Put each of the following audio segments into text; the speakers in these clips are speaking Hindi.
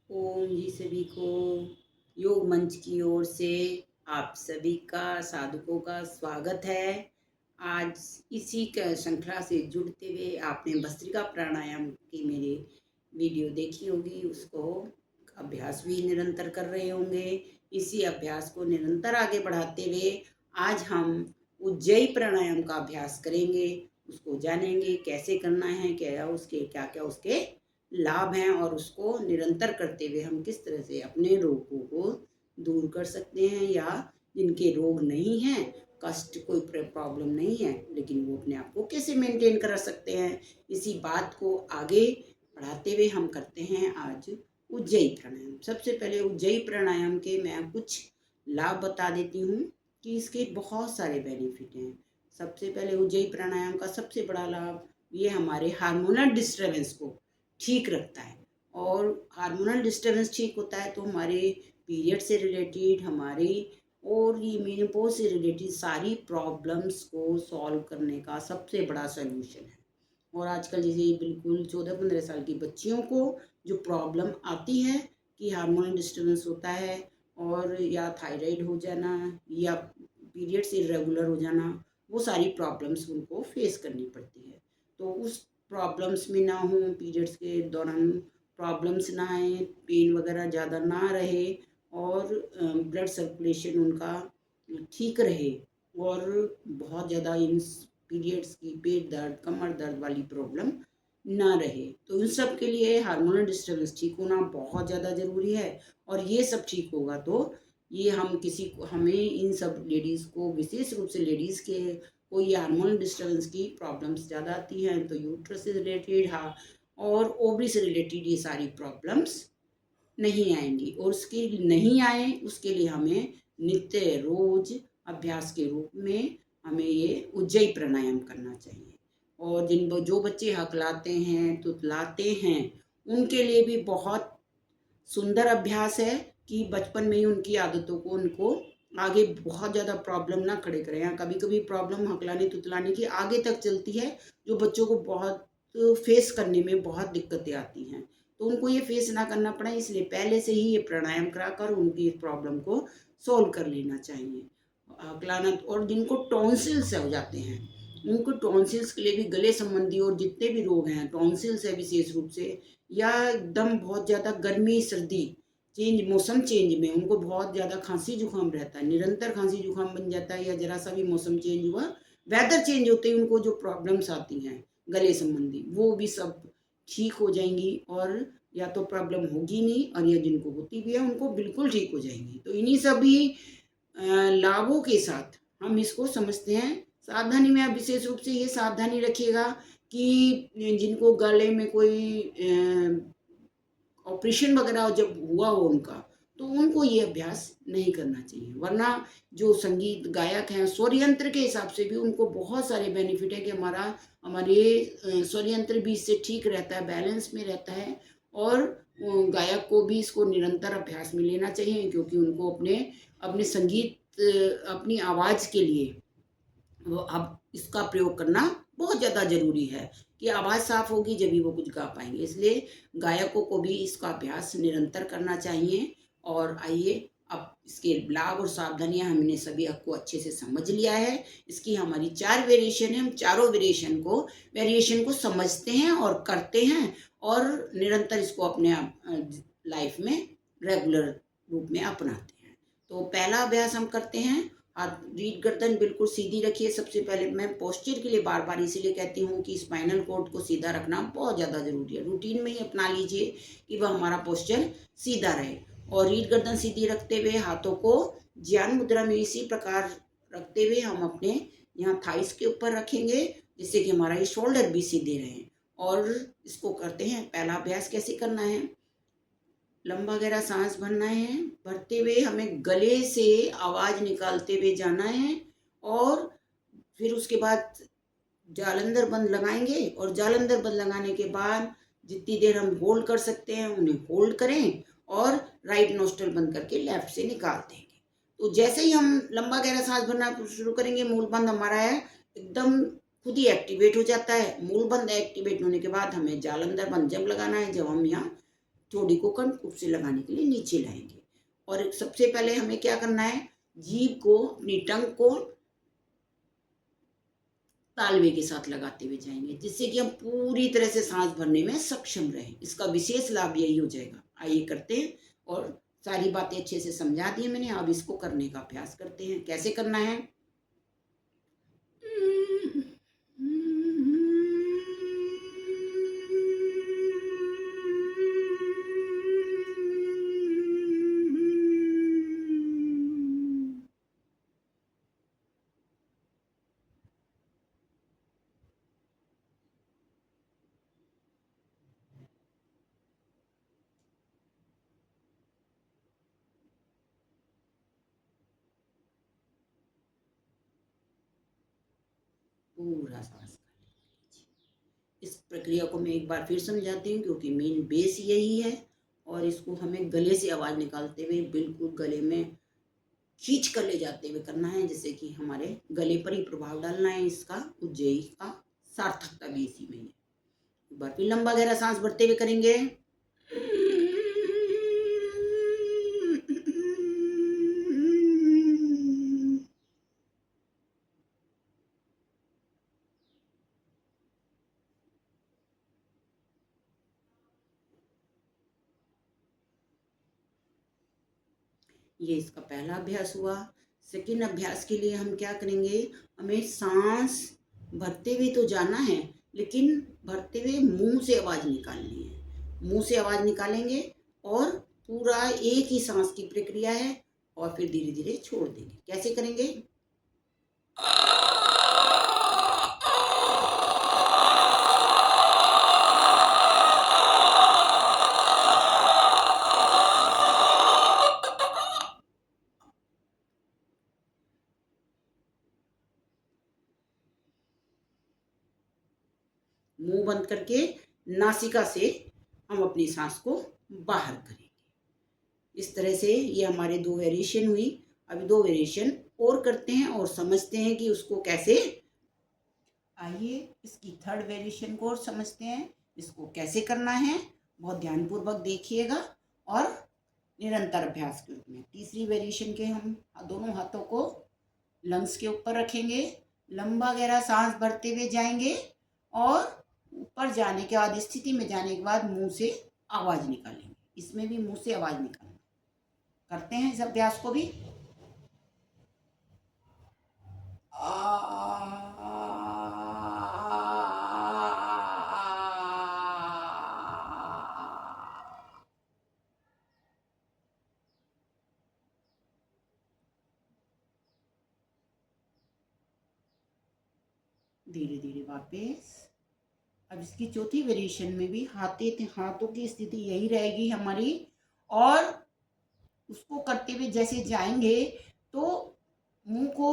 ओम जी सभी को योग मंच की ओर से आप सभी का साधकों का स्वागत है। आज इसी का श्रृंखला से जुड़ते हुए आपने भस्त्रिका प्राणायाम की मेरी वीडियो देखी होगी, उसको अभ्यास भी निरंतर कर रहे होंगे। इसी अभ्यास को निरंतर आगे बढ़ाते हुए आज हम उज्जयी प्राणायाम का अभ्यास करेंगे। उसको जानेंगे कैसे करना है, क्या क्या उसके लाभ हैं और उसको निरंतर करते हुए हम किस तरह से अपने रोगों को दूर कर सकते हैं, या जिनके रोग नहीं हैं, कष्ट कोई प्रॉब्लम नहीं है, लेकिन वो अपने आप को कैसे मेंटेन कर सकते हैं। इसी बात को आगे बढ़ाते हुए हम करते हैं आज उज्जयी प्राणायाम। सबसे पहले उज्जयी प्राणायाम के मैं कुछ लाभ बता देती हूँ कि इसके बहुत सारे बेनिफिट हैं। सबसे पहले उज्जयी प्राणायाम का सबसे बड़ा लाभ ये हमारे हार्मोनल डिस्टर्बेंस को ठीक रखता है। और हार्मोनल डिस्टर्बेंस ठीक होता है तो हमारे पीरियड से रिलेटेड, हमारी और ये मेनोपॉज से रिलेटेड सारी प्रॉब्लम्स को सॉल्व करने का सबसे बड़ा सलूशन है। और आजकल जैसे बिल्कुल 14-15 साल की बच्चियों को जो प्रॉब्लम आती है कि हार्मोनल डिस्टर्बेंस होता है, और या थायराइड हो जाना या पीरियड्स इरेगुलर हो जाना, वो सारी प्रॉब्लम्स उनको फेस करनी पड़ती है। तो उस प्रॉब्लम्स में ना हो, पीरियड्स के दौरान प्रॉब्लम्स ना आए, पेन वगैरह ज़्यादा ना रहे, और ब्लड सर्कुलेशन उनका ठीक रहे, और बहुत ज़्यादा इन पीरियड्स की पेट दर्द, कमर दर्द वाली प्रॉब्लम ना रहे। तो इन सब के लिए हार्मोनल डिस्टर्बेंस ठीक होना बहुत ज़्यादा ज़रूरी है। और ये सब ठीक होगा तो ये हमें इन सब लेडीज़ को, विशेष रूप से लेडीज़ के को ये हार्मोनल डिस्टर्बेंस की प्रॉब्लम्स ज़्यादा आती हैं, तो यूट्रस से रिलेटेड, हाँ, और ओवरी से रिलेटेड ये सारी प्रॉब्लम्स नहीं आएंगी। और उसके नहीं आए उसके लिए हमें नित्य रोज अभ्यास के रूप में हमें ये उज्जयी प्राणायाम करना चाहिए। और जो बच्चे हकलाते हैं, तुतलाते हैं, उनके लिए भी बहुत सुंदर अभ्यास है कि बचपन में ही उनकी आदतों को उनको आगे बहुत ज़्यादा प्रॉब्लम ना खड़े करें। या कभी कभी प्रॉब्लम हकलाने तुतलाने की आगे तक चलती है, जो बच्चों को बहुत फेस करने में बहुत दिक्कतें आती हैं। तो उनको ये फेस ना करना पड़े, इसलिए पहले से ही ये प्राणायाम कराकर उनकी प्रॉब्लम को सोल्व कर लेना चाहिए। हकलाना, और जिनको टॉन्सिल्स हो जाते हैं, उनको टॉन्सिल्स के लिए भी, गले संबंधी और जितने भी रोग हैं, टॉन्सिल्स है विशेष रूप से, या एकदम बहुत ज़्यादा गर्मी सर्दी मौसम चेंज में उनको बहुत ज़्यादा खांसी जुकाम रहता है, निरंतर खांसी जुकाम बन जाता है, या जरा सा भी मौसम चेंज हुआ, वेदर चेंज होते ही उनको जो प्रॉब्लम्स आती हैं गले संबंधी, वो भी सब ठीक हो जाएंगी। और या तो प्रॉब्लम होगी नहीं, और या जिनको होती भी है उनको बिल्कुल ठीक हो जाएंगी। तो इन्हीं सभी लाभों के साथ हम इसको समझते हैं। सावधानी में आप विशेष रूप से ये सावधानी रखिएगा कि जिनको गले में कोई ऑपरेशन वगैरह जब हुआ हो उनका, तो उनको ये अभ्यास नहीं करना चाहिए। वरना जो संगीत गायक हैं, स्वर यंत्र के हिसाब से भी उनको बहुत सारे बेनिफिट है कि हमारे स्वर यंत्र भी इससे ठीक रहता है, बैलेंस में रहता है। और गायक को भी इसको निरंतर अभ्यास में लेना चाहिए, क्योंकि उनको अपने अपने संगीत अपनी आवाज़ के लिए वो अब इसका प्रयोग करना बहुत ज़्यादा ज़रूरी है कि आवाज़ साफ होगी जब भी वो कुछ गा पाएंगे। इसलिए गायकों को भी इसका अभ्यास निरंतर करना चाहिए। और आइए, अब इसके लाभ और सावधानियां हमने सभी आपको अच्छे से समझ लिया है। इसकी हमारी 4 वेरिएशन है, हम चारों वेरिएशन को समझते हैं और करते हैं, और निरंतर इसको अपने लाइफ में रेगुलर रूप में अपनाते हैं। तो पहला अभ्यास हम करते हैं, हाथ रीढ़ गर्दन बिल्कुल सीधी रखिए। सबसे पहले मैं पोस्चर के लिए बार बार इसीलिए कहती हूँ कि स्पाइनल कोड को सीधा रखना बहुत ज़्यादा ज़रूरी है। रूटीन में ही अपना लीजिए कि वह हमारा पोस्चर सीधा रहे। और रीढ़ गर्दन सीधी रखते हुए हाथों को ज्ञान मुद्रा में इसी प्रकार रखते हुए हम अपने यहाँ थाइस के ऊपर रखेंगे, जिससे कि हमारा ये शोल्डर भी सीधे रहे। और इसको करते हैं। पहला अभ्यास कैसे करना है, लंबा गहरा सांस भरना है, भरते हुए हमें गले से आवाज निकालते हुए जाना है। और फिर उसके बाद जालंधर बंद लगाएंगे, और जालंधर बंद लगाने के बाद जितनी देर हम होल्ड कर सकते हैं उन्हें होल्ड करें, और राइट नोस्ट्रल बंद करके लेफ्ट से निकाल देंगे। तो जैसे ही हम लंबा गहरा सांस भरना शुरू करेंगे, मूल बंद हमारा है एकदम खुद ही एक्टिवेट हो जाता है। मूल बंद एक्टिवेट होने के बाद हमें जालंधर बंद जब लगाना है, जब हम यहाँ चोटी को कंठ से लगाने के लिए नीचे लाएंगे। और सबसे पहले हमें क्या करना है, जीभ को, अपनी टंग को तालवे के साथ लगाते हुए जाएंगे, जिससे कि हम पूरी तरह से सांस भरने में सक्षम रहें। इसका विशेष लाभ यही हो जाएगा। आइए करते हैं। और सारी बातें अच्छे से समझा दी मैंने, अब इसको करने का अभ्यास करते हैं। कैसे करना है, पूरा सांस कर लीजिए। इस प्रक्रिया को मैं एक बार फिर समझाती हूँ, क्योंकि मेन बेस यही है। और इसको हमें गले से आवाज निकालते हुए बिल्कुल गले में खींच कर ले जाते हुए करना है, जिससे कि हमारे गले पर ही प्रभाव डालना है। इसका उज्जयी का सार्थकता भी इसी में है। एक बार फिर लंबा गहरा सांस भरते हुए करेंगे। ये इसका पहला अभ्यास हुआ। सेकंड अभ्यास के लिए हम क्या करेंगे, हमें सांस भरते हुए तो जाना है, लेकिन भरते हुए मुंह से आवाज निकालनी है। मुंह से आवाज निकालेंगे और पूरा एक ही सांस की प्रक्रिया है, और फिर धीरे धीरे छोड़ देंगे। कैसे करेंगे, मुंह बंद करके नासिका से हम अपनी सांस को बाहर करेंगे। इस तरह से ये हमारे 2 वेरिएशन हुई। अभी 2 वेरिएशन और करते हैं और समझते हैं कि उसको कैसे। आइए इसकी थर्ड वेरिएशन को और समझते हैं, इसको कैसे करना है। बहुत ध्यानपूर्वक देखिएगा और निरंतर अभ्यास के रूप में। तीसरी वेरिएशन के हम दोनों हाथों को लंग्स के ऊपर रखेंगे, लंबा गहरा सांस भरते हुए जाएंगे, और ऊपर जाने के बाद, स्थिति में जाने के बाद मुंह से आवाज निकालेंगे। इसमें भी मुंह से आवाज निकालना। करते हैं इस अभ्यास को भी। धीरे धीरे वापस। अब इसकी चौथी वेरिएशन में भी हाथों की स्थिति यही रहेगी हमारी, और उसको करते हुए जैसे जाएंगे तो मुंह को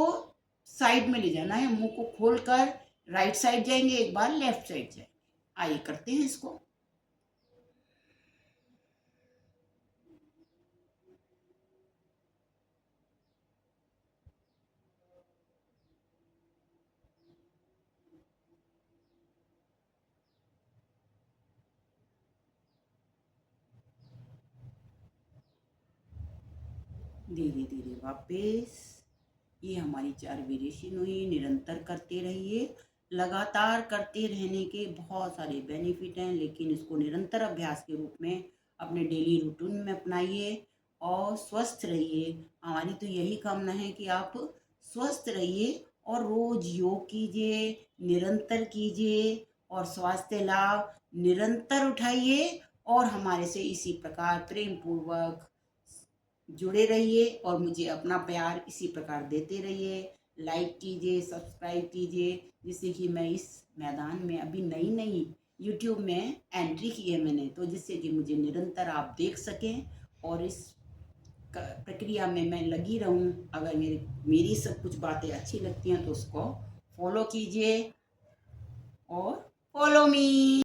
साइड में ले जाना है। मुंह को खोलकर राइट साइड जाएंगे, एक बार लेफ्ट साइड जाएंगे। आइए करते हैं इसको। धीरे धीरे वापस। ये हमारी 4 वेरिएशन हुई। निरंतर करते रहिए। लगातार करते रहने के बहुत सारे बेनिफिट हैं, लेकिन इसको निरंतर अभ्यास के रूप में अपने डेली रूटीन में अपनाइए और स्वस्थ रहिए। हमारी तो यही कामना है कि आप स्वस्थ रहिए और रोज योग कीजिए, निरंतर कीजिए, और स्वास्थ्य लाभ निरंतर उठाइए। और हमारे से इसी प्रकार प्रेम पूर्वक जुड़े रहिए और मुझे अपना प्यार इसी प्रकार देते रहिए। लाइक कीजिए, सब्सक्राइब कीजिए, जिससे कि मैं इस मैदान में अभी नई नई यूट्यूब में एंट्री की है मैंने, तो जिससे कि मुझे निरंतर आप देख सकें और इस प्रक्रिया में मैं लगी रहूं। अगर मेरी सब कुछ बातें अच्छी लगती हैं तो उसको फॉलो कीजिए और फॉलो मी।